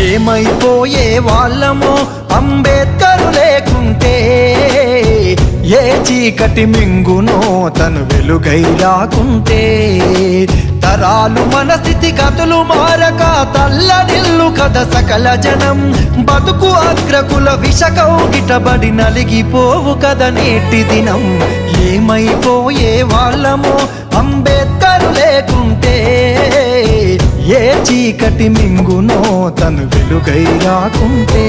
ఏమైపోయే వాళ్ళమో అంబేద్కర్ లేకుంటే, ఏ చీకటి మింగునో తను వెలుగై రాకుంటే. తరాలు మన స్థితిగతులు మారక తల్లడిల్లు కథ సకల జనం, బతుకు అగ్రకుల విషకౌగిటబడి నలిగిపోవు కథ నేటి దినం. ఏమైపోయే వాళ్ళమో అంబేద్కర్ లేకుంటే, ఏ చీకటి మింగునో తను వెలుగై రాకుంటే.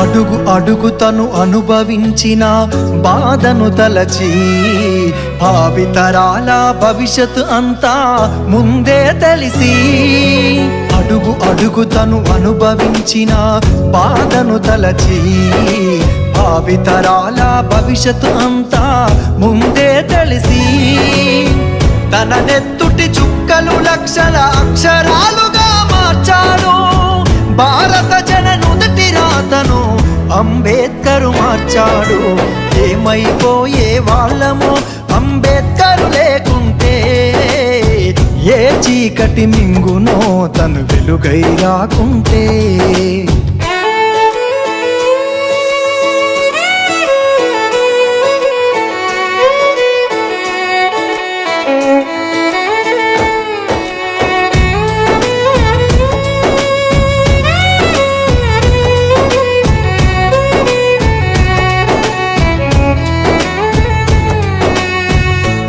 అడుగు అడుగు తను అనుభవించిన బాధను తలచి, భావితరాల భవిష్యత్తు అంతా ముందే తెలిసి. అడుగు అడుగు తను అనుభవించిన బాధను తలచి, భావితరాల భవిష్యత్తు అంతా ముందే తెలిసి. తన నెత్తుటి చుక్కలు లక్షల అక్షరాలుగా మార్చాడు, భారత జన నుదుటి రాతను అంబేద్కర్ మార్చాడు. ఏమైపోయే వాళ్ళమో అంబేద్కర్ లేకుంటే, ఏ చీకటి మింగునో తను వెలుగై రాకుంటే.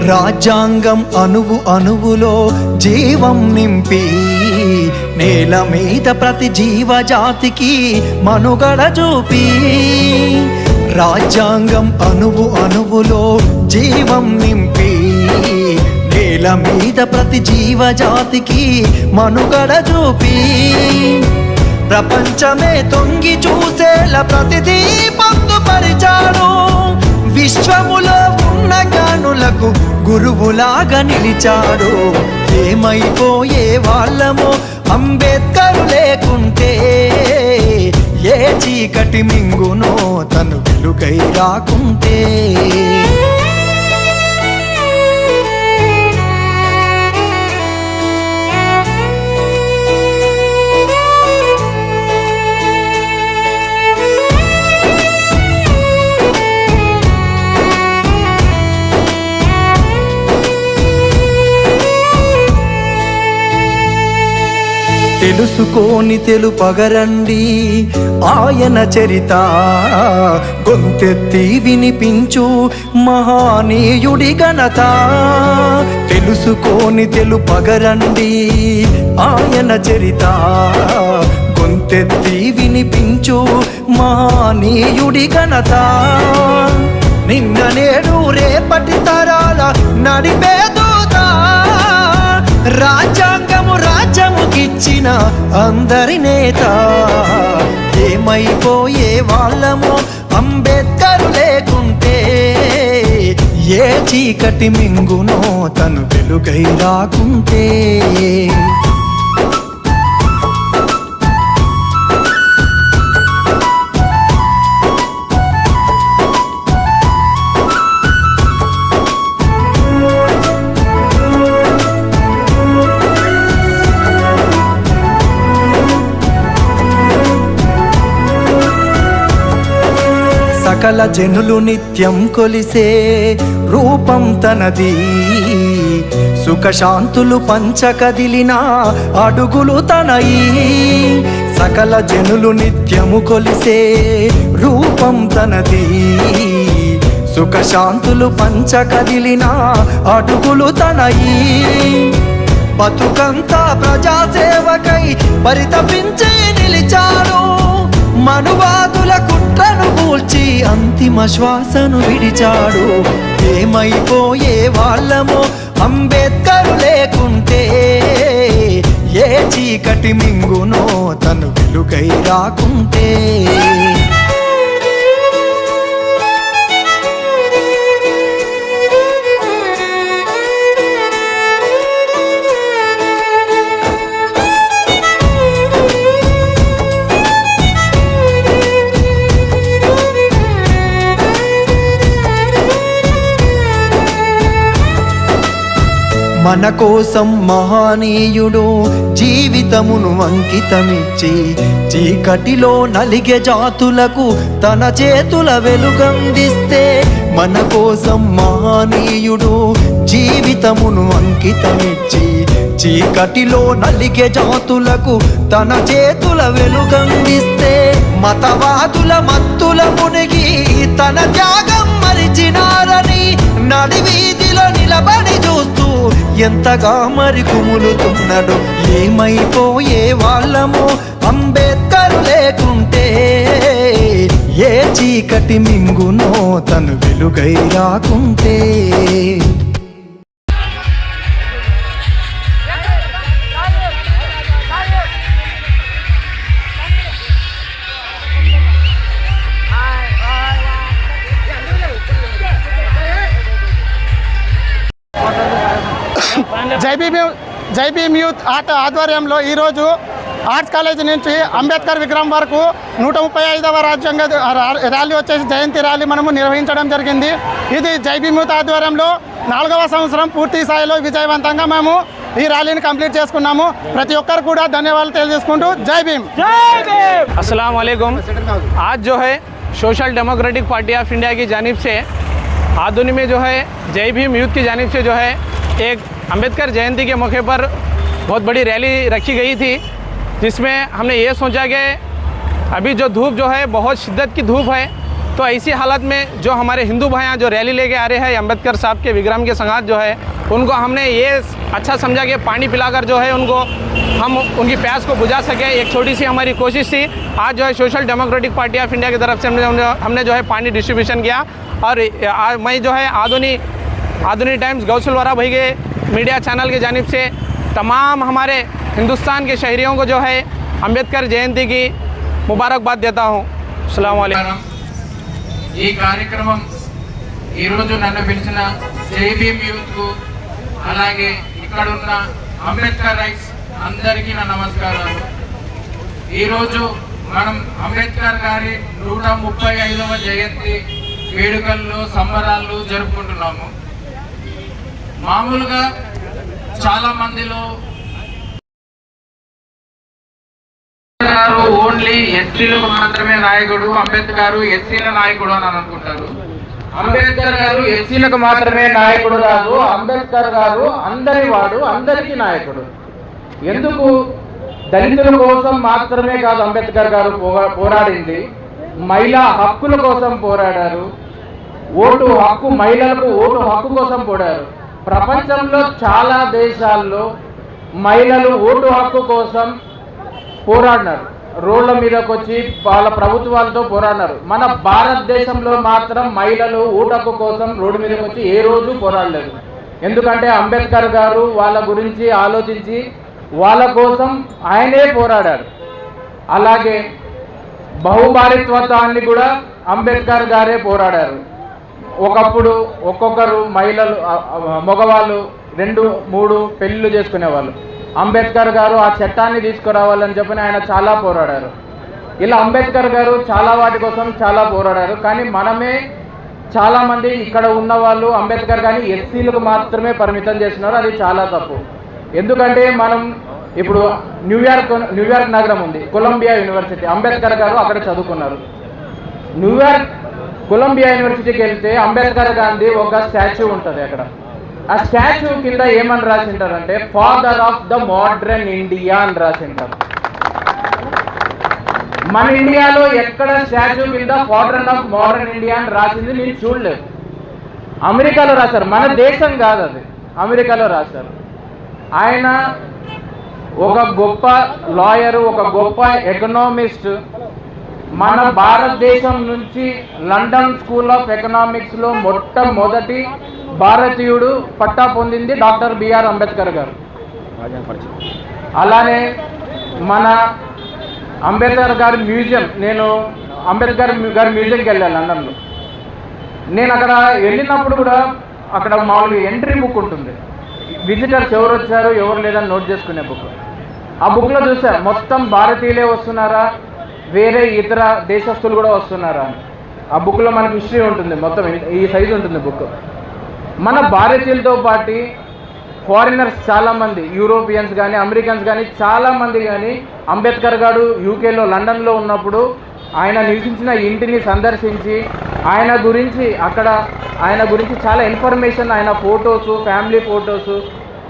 రాజ్యాంగం అణువు అణువులో జీవం నింపి, నేల మీద ప్రతి జీవజాతికి మనుగడ చూపి. రాజ్యాంగం అణువు అణువులో జీవం నింపి, నేల మీద ప్రతి జీవజాతికి మనుగడ చూపి. ప్రపంచమే తొంగి చూసేలా ప్రతిదీ పొందుపరిచాడు, విశ్వములో ఉన్న జ్ఞానులకు గురువులాగా నిలిచాడు. ఏమైపోయే వాళ్ళమో అంబేద్కర్ లేకుంటే, ఏ చీకటి మింగునో తను వెలుగై రాకుంటే. తెలుసుకోని తెలుపగరండి ఆయన చరిత, గొంతెత్తి వినిపించు మహానీయుడి ఘనత. తెలుసుకోని తెలుపగరండి ఆయన చరిత, గొంతెత్తి వినిపించు మహానీయుడి ఘనత. నిన్న నేడు రేపటి తరాల నడిపే దూత, రాజ్యాంగము రాజ్యముకిచ్చిన అందరి నేత. ఏమైపోయే వాళ్ళమో అంబేద్కర్ లేకుంటే, ఏ చీకటి మింగునో తను వెలుగై రాకుంటే. సకల జనులు నిత్యం కొలిసే రూపం తనది, సుఖశాంతులు పంచకదిలిన అడుగులు తనయి. సకల జనులు నిత్యము కొలిసే రూపం తనది, సుఖశాంతులు పంచకదిలిన అడుగులు తనయి. బతుకంతా ప్రజాసేవకై పరితపించి నిలిచాడు, మనువాదుల కుట్రను కూల్చి అంతిమ శ్వాసను విడిచాడు. ఏమైపోయే వాళ్ళమో అంబేద్కర్ లేకుంటే, ఏ చీకటి మింగునో తను వెలుగై రాకుంటే. మన కోసం మహనీయుడు జీవితమును అంకితమిచ్చి చీకటిలో నలిగే జాతులకు తన చేతుల వెలుగందిస్తే, మన కోసం మహనీయుడు జీవితమును అంకితమిచ్చి చీకటిలో నలిగే జాతులకు తన చేతుల వెలుగందిస్తే, మతవాదుల మత్తుల మునిగి తన త్యాగం మరిచినారని నడివీధిలో నిలబడి చూస్తూ ఎంతగా మరి కుములుతున్నాడు. ఏమైపోయే వాళ్ళమో అంబేద్కర్ లేకుంటే, ఏ చీకటి మింగునో తను వెలుగై రాకుంటే. జై భీమ్ యూత్ ఆధ్వర్యంలో ఈరోజు ఆర్ట్స్ కాలేజీ నుంచి అంబేద్కర్ విగ్రహం వరకు 135వ రాజ్యాంగ ర్యాలీ వచ్చేసి జయంతి ర్యాలీ మనము నిర్వహించడం జరిగింది. ఇది జై భీమ్ యూత్ ఆధ్వర్యంలో 4వ సంవత్సరం పూర్తి స్థాయిలో విజయవంతంగా మేము ఈ ర్యాలీని కంప్లీట్ చేసుకున్నాము. ప్రతి ఒక్కరు కూడా ధన్యవాదాలు తెలియజేసుకుంటూ జై భీమ్. अस्सलाम वालेकुम। आज जो है social democratic party of India की जानिब से आधुनिक में जो है जय भीम यूथ की जानिब से जो है एक अंबेडकर जयंती के मौके पर बहुत बड़ी रैली रखी गई थी, जिसमें हमने ये सोचा कि अभी जो धूप जो है बहुत शिद्दत की धूप है, तो ऐसी हालत में जो हमारे हिंदू भाइयाँ जो रैली लेके आ रहे हैं अंबेडकर साहब के विग्रह के संगात जो है, उनको हमने ये अच्छा समझा कि पानी पिलाकर जो है उनको हम उनकी प्यास को बुझा सकें। एक छोटी सी हमारी कोशिश थी। आज जो है social democratic party of India की तरफ से हमने जो है पानी डिस्ट्रीब्यूशन किया। और मैं जो है आधुनिक टाइम्स गौसलवारा भाई के मीडिया चैनल की जानिब से तमाम हमारे हिंदुस्तान के शहरियों को जो है अंबेडकर जयंती की मुबारकबाद देता हूँ। अस्सलाम वालेकुम। ఈ కార్యక్రమం ఈరోజు నన్ను పిలిచిన జై భీమ్ యూత్కు, అలాగే ఇక్కడున్న అంబేద్కర్ రైట్స్ అందరికీ నా నమస్కారాలు. ఈరోజు మనం అంబేద్కర్ గారి 135వ జయంతి వేడుకల్లో సంబరాలు జరుపుకుంటున్నాము. మామూలుగా చాలా మందిలో ఓన్లీ ఎస్సీలకు మాత్రమే నాయకుడు, అంబేద్కర్ ఎస్సీల నాయకుడు అని అనుకుంటారు. అంబేద్కర్ గారు ఎస్సీలకు మాత్రమే నాయకుడు కాదు, అంబేద్కర్ గారు అందరి వాడు, అందరికీ నాయకుడు. ఎందుకు? దళితుల కోసం మాత్రమే కాదు అంబేద్కర్ గారు పోరాడింది, మహిళా హక్కుల కోసం పోరాడారు. ఓటు హక్కు, మహిళలకు ఓటు హక్కు కోసం పోరాడారు. ప్రపంచంలో చాలా దేశాల్లో మహిళలు ఓటు హక్కు కోసం పోరాడినారు, రోడ్ల మీదకి వచ్చి వాళ్ళ ప్రభుత్వాలతో పోరాడినారు. మన భారతదేశంలో మాత్రం మహిళలు ఓటు హక్కు కోసం రోడ్డు మీదకి వచ్చి ఏ రోజు పోరాడలేదు. ఎందుకంటే అంబేద్కర్ గారు వాళ్ళ గురించి ఆలోచించి వాళ్ళ కోసం ఆయనే పోరాడారు. అలాగే బహుభారిత్వాన్ని కూడా అంబేద్కర్ గారే పోరాడారు. ఒకప్పుడు ఒక్కొక్కరు మహిళలు, మగవాళ్ళు 2-3 పెళ్ళిళ్ళు చేసుకునేవాళ్ళు. అంబేద్కర్ గారు ఆ చట్టాన్ని తీసుకురావాలని చెప్పని ఆయన చాలా పోరాడారు. ఇలా అంబేద్కర్ గారు చాలా వాటి కోసం చాలా పోరాడారు. కానీ మనమే చాలామంది ఇక్కడ ఉన్న వాళ్ళు అంబేద్కర్ గారిని ఎస్సీలకు మాత్రమే పరిమితం చేస్తున్నారు. అది చాలా తప్పు. ఎందుకంటే మనం ఇప్పుడు న్యూయార్క్ నగరం ఉంది, కొలంబియా యూనివర్సిటీ, అంబేద్కర్ గారు అక్కడ చదువుకున్నారు. కొలంబియా యూనివర్సిటీకి వెళ్తే అంబేద్కర్ గాంధీ ఒక స్టాచ్యూ ఉంటుంది అక్కడ. ఆ స్టాచ్యూ కింద ఏమని రాసింటారంటే father of the modern India అని రాసింటారు. మన ఇండియాలో ఎక్కడ స్టాచ్యూ కింద ఫాదర్ ఆఫ్ మోడర్న్ ఇండియా అని రాసింది నేను చూడలేదు. అమెరికాలో రాశారు, మన దేశం కాదు అది, అమెరికాలో రాశారు. ఆయన ఒక గొప్ప లాయరు, ఒక గొప్ప ఎకనామిస్ట్. మన భారతదేశం నుంచి లండన్ స్కూల్ ఆఫ్ ఎకనామిక్స్లో మొట్టమొదటి భారతీయుడు పట్టా పొందింది డాక్టర్ బిఆర్ అంబేద్కర్ గారు. అలానే మన అంబేద్కర్ గారి మ్యూజియం, నేను అంబేద్కర్ గారి మ్యూజియంకి వెళ్ళాను లండన్లో. నేను అక్కడ వెళ్ళినప్పుడు కూడా అక్కడ మామూలుగా ఎంట్రీ బుక్ ఉంటుంది, విజిటర్స్ ఎవరు వచ్చారు ఎవరు లేదని నోట్ చేసుకునే బుక్. ఆ బుక్లో చూసా మొత్తం భారతీయులే వస్తున్నారా, వేరే ఇతర దేశస్తులు కూడా వస్తున్నారా. ఆ బుక్లో మనకి హిస్టరీ ఉంటుంది, మొత్తం ఈ సైజు ఉంటుంది బుక్. మన భారతీయులతో పాటు ఫారినర్స్ చాలామంది, యూరోపియన్స్ కానీ అమెరికన్స్ కానీ చాలామంది కానీ అంబేద్కర్ గారు యూకేలో లండన్లో ఉన్నప్పుడు ఆయన నివసించిన ఇంటిని సందర్శించి ఆయన గురించి చాలా ఇన్ఫర్మేషన్, ఆయన ఫొటోసు, ఫ్యామిలీ ఫొటోసు,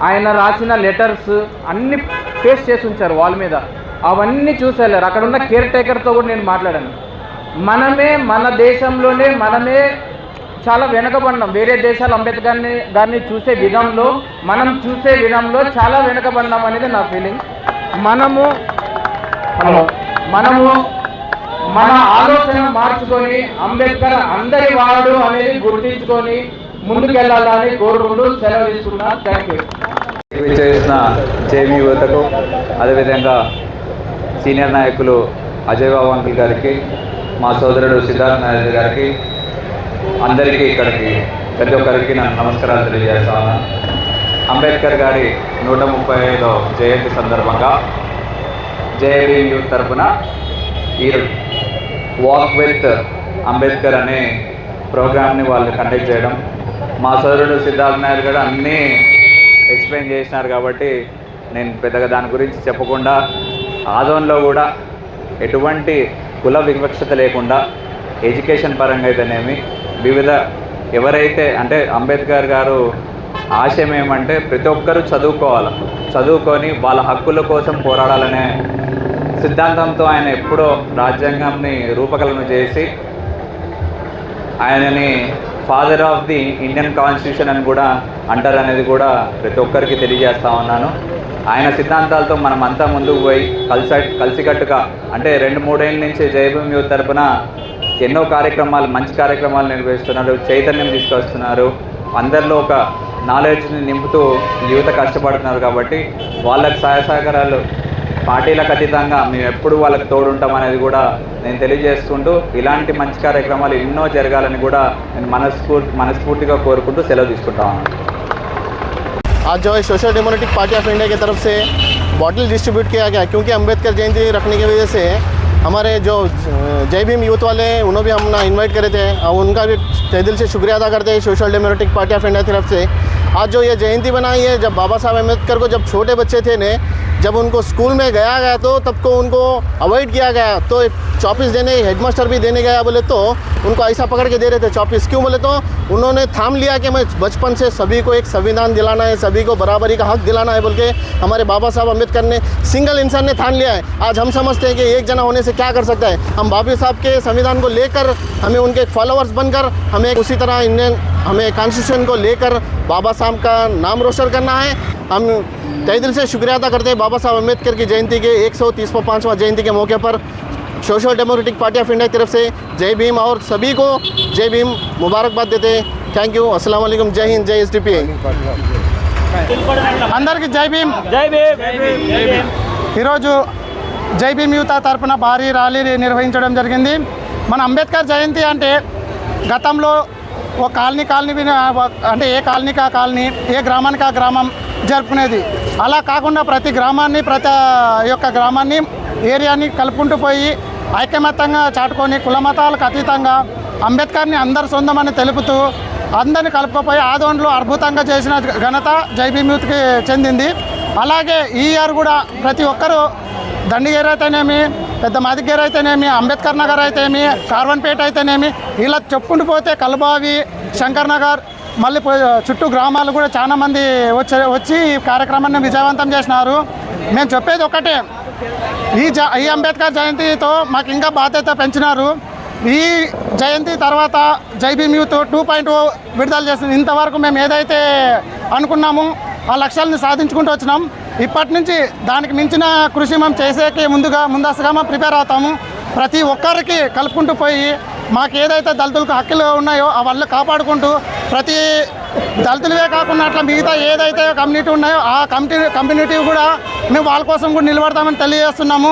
ఆయన రాసిన లెటర్స్ అన్నీ పేస్ట్ చేసి ఉంచారు వాల్ మీద. అవన్నీ చూసేళ్ళారు. అక్కడ ఉన్న కేర్ టేకర్తో కూడా నేను మాట్లాడాను. మన దేశంలోనే చాలా వెనకబడినాం. వేరే దేశాలు అంబేద్కర్ గారిని చూసే విధంలో, మనం చూసే విధంలో చాలా వెనకబడినాం అనేది నా ఫీలింగ్. మనము మన ఆలోచన మార్చుకొని అంబేద్కర్ అందరి వాడు అనేది గుర్తించుకొని ముందుకెళ్ళాలని కోరుకుంటూ సెలవు తీసుకున్నా. Thank you. చేసిన జేబీ యువతకు, అదేవిధంగా సీనియర్ నాయకులు అజయ్ బాబు అంకుల్ గారికి, మా సోదరుడు సిద్ధార్థ నాయక్ గారికి, అందరికీ ఇక్కడికి ప్రతి ఒక్కరికి నేను నమస్కారాలు తెలియజేస్తాను. అంబేద్కర్ గారి 135వ జయంతి సందర్భంగా జేబీ యూత్ తరఫున ఈ వాక్ విత్ అంబేద్కర్ అనే ప్రోగ్రామ్ని వాళ్ళు కండక్ట్ చేయడం, మా సోదరుడు సిద్ధార్థ నాయక్ గారు అన్నీ ఎక్స్ప్లెయిన్ చేసినారు కాబట్టి నేను పెద్దగా దాని గురించి చెప్పకుండా, ఆదోన్లో కూడా ఎటువంటి కుల వివక్షత లేకుండా ఎడ్యుకేషన్ పరంగా అయితేనేమి ఎవరైతే అంటే అంబేద్కర్ గారు ఆశయం ఏమంటే ప్రతి ఒక్కరూ చదువుకొని వాళ్ళ హక్కుల కోసం పోరాడాలనే సిద్ధాంతంతో ఆయన ఎప్పుడో రాజ్యాంగాన్ని రూపకల్పన చేసి ఆయనని father of the Indian constitution అని కూడా అంటారనేది కూడా ప్రతి ఒక్కరికి తెలియజేస్తా ఉన్నాను. ఆయన సిద్ధాంతాలతో మనం అంతా ముందుకు పోయి కలిసికట్టుగా అంటే 2-3 ఏళ్ళ నుంచి జయభూమి యూత్ తరపున ఎన్నో కార్యక్రమాలు, మంచి కార్యక్రమాలు నిర్వహిస్తున్నారు, చైతన్యం తీసుకొస్తున్నారు, అందరిలో ఒక నాలెడ్జ్ని నింపుతూ యువత కష్టపడుతున్నారు. కాబట్టి వాళ్ళకి సహాయ సహకారాలు పార్టీలకు అతీతంగా మేము ఎప్పుడు వాళ్ళకి తోడుంటాం అనేది కూడా నేను తెలియజేసుకుంటూ, ఇలాంటి మంచి కార్యక్రమాలు ఎన్నో జరగాలని కూడా నేను మనస్ఫూర్తిగా కోరుకుంటూ సెలవు తీసుకుంటా ఉన్నాను. आज जो है social democratic party of India की तरफ से बॉटल डिस्ट्रीब्यूट किया गया, क्योंकि अंबेडकर जयंती रखने की वजह से हमारे जो जय भीम यूथ वाले हैं उन्होंने भी हम इनवाइट करे थे और उनका भी तहे दिल से शुक्रिया अदा करते हैं social democratic party of India की तरफ से। आज जो ये जयंती बनाई है, जब बाबा साहब अम्बेडकर को जब छोटे बच्चे थे ने, जब उनको स्कूल में गया तो तब को उनको अवॉइड किया गया, तो चॉपिस देने हेडमास्टर भी देने गया बोले तो उनको ऐसा पकड़ के दे रहे थे चॉपिस। क्यों बोले तो उन्होंने थाम लिया कि मैं बचपन से सभी को एक संविधान दिलाना है, सभी को बराबरी का हक दिलाना है बोल के हमारे बाबा साहब अम्बेडकर ने, सिंगल इंसान ने ठान लिया है। आज हम समझते हैं कि एक जना होने से क्या कर सकता है। हम बाबा साहब के संविधान को लेकर हमें उनके फॉलोअर्स बनकर हमें उसी तरह हमें कॉन्स्टिट्यूशन को लेकर बाबा साहब का नाम रोशन करना है। हम तहे दिल से शुक्रिया अदा करते हैं बाबा साहब अम्बेडकर की जयंती के 135वां जयंती के मौके पर social democratic party of India की तरफ से जय भीम और सभी को जय भीम मुबारकबाद देते हैं। थैंक यू, अस्सलाम वालेकुम, जय हिंद, जय एसडीपी। అందరికీ జై భీమ్. ఈరోజు జై భీమ్ యూత్ తరపున భారీ ర్యాలీ నిర్వహించడం జరిగింది. మన అంబేద్కర్ జయంతి అంటే గతంలో ఒక కాలనీ అంటే ఏ కాలనీకి ఆ కాలనీ, ఏ గ్రామానికి ఆ గ్రామం జరుపుకునేది. అలా కాకుండా ప్రతి గ్రామాన్ని ఏరియాని కలుపుకుంటూ పోయి ఐకమత్యంగా చాటుకొని కుల మతాలకు అతీతంగా అంబేద్కర్ని అందరు సొంతమని తెలుపుతూ అందరిని కలుపుకపోయి ఆదోన్లో అద్భుతంగా చేసిన ఘనత జై భీమ్ యూత్కి చెందింది. అలాగే ఈ ఇయర్ కూడా ప్రతి ఒక్కరూ దండిగేర్ అయితేనేమి, పెద్ద మాదిగేర్ అయితేనేమి, అంబేద్కర్ నగర్ అయితేనేమి, కార్వన్పేట అయితేనేమి, ఇలా చెప్పుకుంటూ పోతే కల్బావి, శంకర్ నగర్, మళ్ళీ చుట్టూ గ్రామాలు కూడా చాలామంది వచ్చి ఈ కార్యక్రమాన్ని విజయవంతం చేసినారు. మేము చెప్పేది ఒకటే, ఈ అంబేద్కర్ జయంతితో మాకు ఇంకా బాధ్యత పెంచినారు. ఈ జయంతి తర్వాత జై భీమ్ యూత్ 2.0 విడుదల చేసింది. ఇంతవరకు మేము ఏదైతే అనుకున్నామో ఆ లక్ష్యాలను సాధించుకుంటూ వచ్చినాం. ఇప్పటి నుంచి దానికి మించిన కృషి మేము చేసేకి ముందస్తుగా మేము ప్రిపేర్ అవుతాము. ప్రతి ఒక్కరికి కలుపుకుంటూ పోయి మాకు ఏదైతే దళితులకు హక్కులు ఉన్నాయో అవన్నీ కాపాడుకుంటూ ప్రతి దళితులవే కాకుండా అట్లా మిగతా ఏదైతే కమ్యూనిటీ ఉన్నాయో ఆ కమ్యూనిటీ కూడా మేము వాళ్ళ కోసం కూడా నిలబడతామని తెలియజేస్తున్నాము.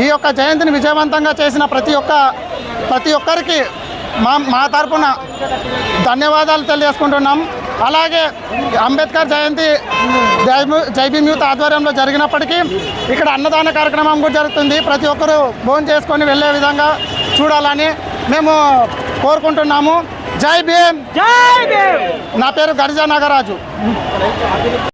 ఈ యొక్క జయంతిని విజయవంతంగా చేసిన ప్రతి ఒక్కరికి మా తరపున ధన్యవాదాలు తెలియజేసుకుంటున్నాం. అలాగే అంబేద్కర్ జయంతి జై భీమ్ యూత్ ఆధ్వర్యంలో జరిగినప్పటికీ ఇక్కడ అన్నదాన కార్యక్రమం కూడా జరుగుతుంది. ప్రతి ఒక్కరూ భోజనం చేసుకొని వెళ్ళే విధంగా చూడాలని మేము కోరుకుంటున్నాము. జై భీమ్. నా పేరు గరిజా నాగరాజు.